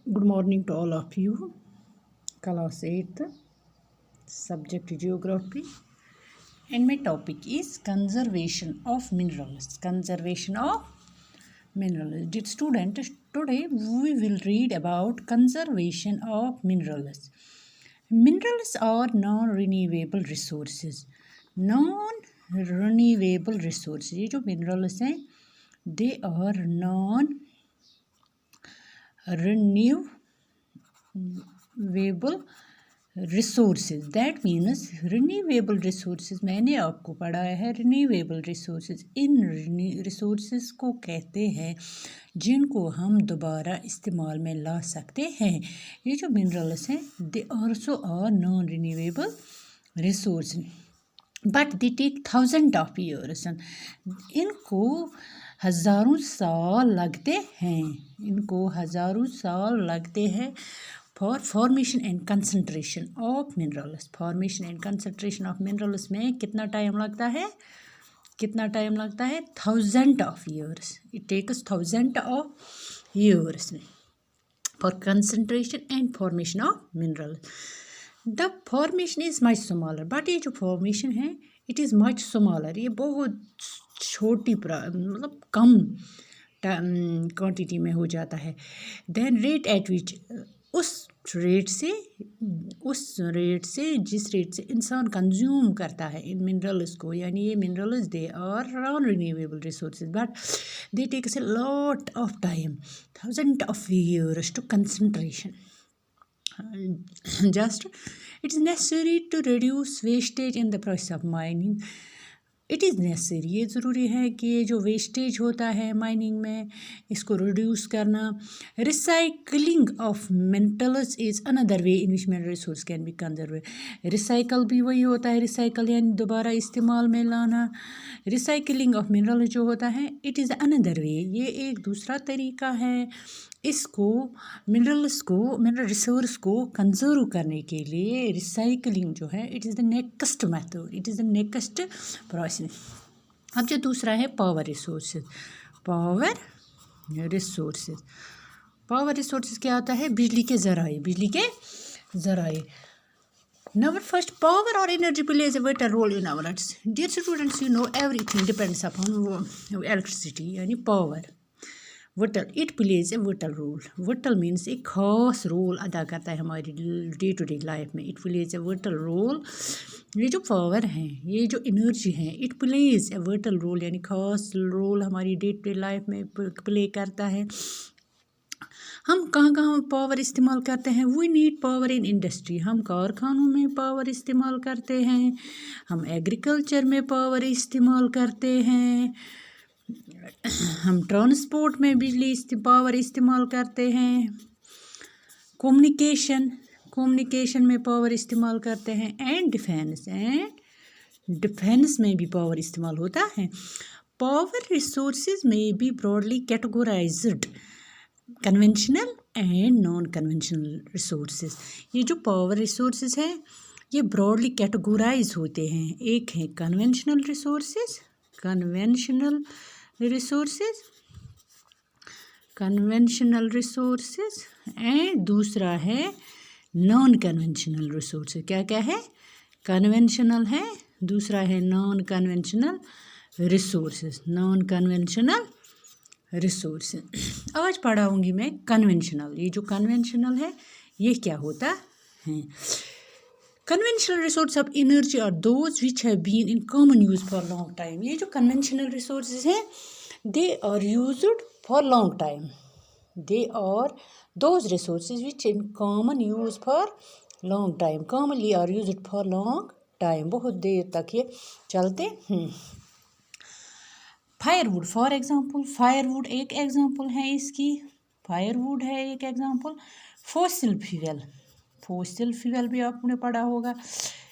Good morning to all of you. Class 8th, subject Geography, and my topic is conservation of minerals. Conservation of minerals. Dear student, today we will read about conservation of minerals. Minerals are non-renewable resources. Non-renewable resources. ये जो minerals हैं, they are non-renewable resources that means renewable resources मैंने आपको पढ़ाया है renewable resources in resources को कहते हैं जिनको हम दोबारा इस्तेमाल में ला सकते हैं। ये जो मिनरल्स हैं they also are non renewable resource but they take thousand of years. इनको हज़ारों साल लगते हैं for formation and concentration of minerals. Formation and concentration of minerals में कितना टाइम लगता है 1000 of years. It takes 1000 of years for concentration and formation of minerals. The formation is much smaller but ये जो फॉर्मेशन है it is much smaller, ये बहुत छोटी मतलब कम क्वांटिटी में हो जाता है। देन रेट एट विच उस रेट से जिस रेट से इंसान कंज्यूम करता है इन मिनरल्स को, यानी ये minerals they are non renewable resources but they takes a lot of time 1000 of years to concentration. Just it is necessary to reduce wastage in the process of mining. It is necessary, ये ज़रूरी है कि ये जो wastage होता है mining में इसको रिड्यूस करना। Recycling of metals is another way in which mineral resource can be conserve. Recycle भी वही होता है, रिसाइकल यानी दोबारा इस्तेमाल में लाना। रिसाइकलिंग ऑफ मिनरल जो होता है इट इज़ अनदर वे, ये एक दूसरा तरीका है इसको मिनरल रिसोर्स को कंजर्व करने के लिए। रिसाइकलिंग जो है it is the next method, it is the next process. अब जो दूसरा है पावर रिसोर्सेज। पावर रिसोर्सेज क्या आता है? बिजली के ज़राए। Now first, power or energy plays a vital role in our lives. Dear students, you know everything depends upon electricity यानी power. Vital it plays a vital role. Vital means एक ख़ास role अदा करता है हमारी डे टू डे लाइफ में। It plays a vital role. ये जो पावर है, ये जो एनर्जी है, it plays a vital role यानी ख़ास रोल हमारी डे टू डे लाइफ में प्ले करता है। हम कहाँ पावर इस्तेमाल करते हैं? We need power in industry, हम कारखानों में पावर इस्तेमाल करते हैं, हम एग्रीकल्चर में पावर इस्तेमाल करते हैं, हम ट्रांसपोर्ट में बिजली पावर इस्तेमाल करते हैं, कम्युनिकेशन में पावर इस्तेमाल करते हैं, एंड डिफेंस में भी पावर इस्तेमाल होता है। पावर रिसोर्सेज में B broadly categorised conventional and non conventional resources. ये जो पावर रिसोर्सेज हैं ये ब्रॉडली कैटेगराइज होते हैं। एक है कन्वेंशनल रिसोर्सेज एंड दूसरा है नॉन कन्वेंशनल रिसोर्सेज। क्या है? कन्वेंशनल है, दूसरा है नॉन कन्वेंशनल रिसोर्सेज। आज पढ़ाऊँगी मैं कन्वेंशनल। ये जो कन्वेंशनल है ये क्या होता है? Conventional resource of energy are those which have been in common use for long time. ये जो कन्वेंशनल रिसोर्सेज हैं they are used for long time. They are those resources which in common use for long time, commonly are used for long time, बहुत देर तक ये चलते हैं। Firewood for example, firewood एक एग्जाम्पल है इसकी, फायरवुड है एक एग्जाम्पल। फॉसिल फ्यूल भी आपने पढ़ा होगा,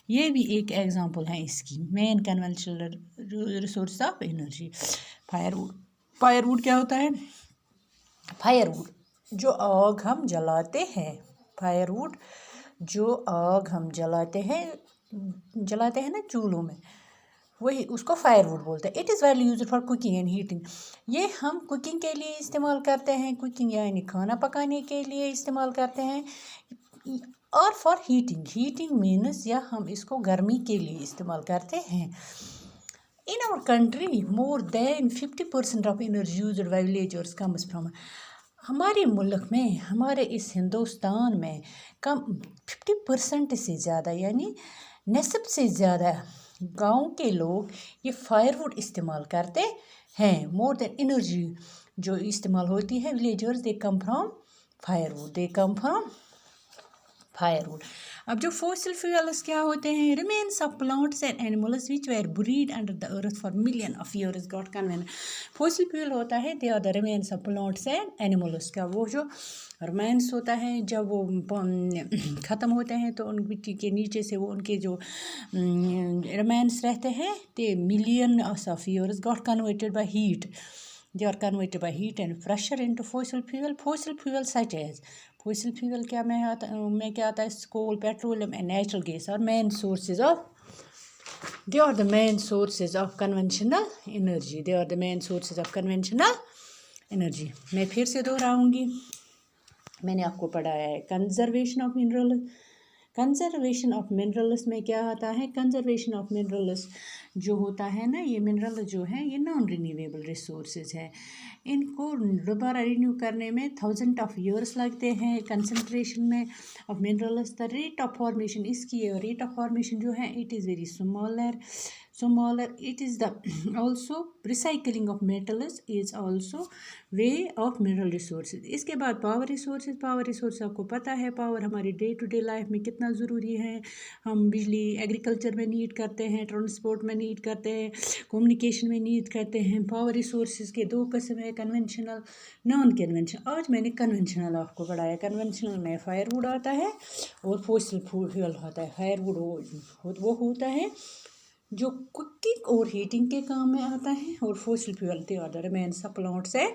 ये भी एक एग्जाम्पल है इसकी। Main conventional resource of energy firewood क्या होता है? फायरवुड जो आग हम जलाते हैं, ना चूल्हों में, वही उसको फायरवुड बोलते हैं। It is well use for cooking and heating. ये हम कुकिंग के लिए इस्तेमाल करते हैं, कुकिंग यानी खाना पकाने के लिए इस्तेमाल करते हैं, और फॉर हीटिंग, हीटिंग मीन्स या हम इसको गर्मी के लिए इस्तेमाल करते हैं। In our country more than 50% of energy used by villagers comes from. हमारे मुल्क में, हमारे इस हिंदुस्तान में कम 50% से ज़्यादा यानी नस्ब से ज़्यादा गांव के लोग ये फायरवुड इस्तेमाल करते हैं। मोर देन एनर्जी जो इस्तेमाल होती है villagers, they come from firewood, they come from firewood. अब जो फॉसिल फ्यूल्स क्या होते हैं? Remains of plants and animals which were buried under the earth for million of years got converted. Fossil fuel होता है they are the remains of plants and animals का, वो जो रिमेन्स होता है जब वो ख़त्म होते हैं तो उन मिट्टी के नीचे से वो उनके जो रिमेन्स रहते हैं they million of years got converted by heat, they are converted by heat and pressure into fossil fuel such as fossil fuel क्या में क्या आता है? coal, petroleum and natural gas are main sources of, they are the main sources of conventional energy, they are the main sources of conventional energy। मैं फिर से दोहराऊंगी, मैंने आपको पढ़ाया है conservation of mineral. Conservation of minerals में क्या आता है? कंजर्वेशन ऑफ मिनरल्स जो होता है ना, ये मिनरल जो है ये नॉन रिन्यूएबल रिसोर्सेज है, इनको दोबारा रिन्यू करने में 1000 ऑफ ईयर्स लगते हैं। कंसंट्रेशन में of minerals, the rate of formation, इसकी रेट ऑफ फॉर्मेशन जो है it is very smaller, it is the also recycling of metals is also way of mineral resources। इसके बाद पावर रिसोर्सेज। पावर रिसोर्स आपको पता है power हमारी day to day life में कितना ज़रूरी है। हम बिजली एग्रीकल्चर में नीड करते हैं, ट्रांसपोर्ट में नीड करते हैं, कम्युनिकेशन में नीड करते हैं। पावर रिसोर्सेज के दो किस्म है, कन्वेंशनल, नॉन कन्वेंशनल। आज मैंने कन्वेंशनल आपको पढ़ाया। कन्वेंशनल में फायरवुड आता है और फॉसिल फ्यूल होता है। फायरवुड वो होता है जो कुकिंग और हीटिंग के काम में आता है, और fossil fuel they are the remains of plants and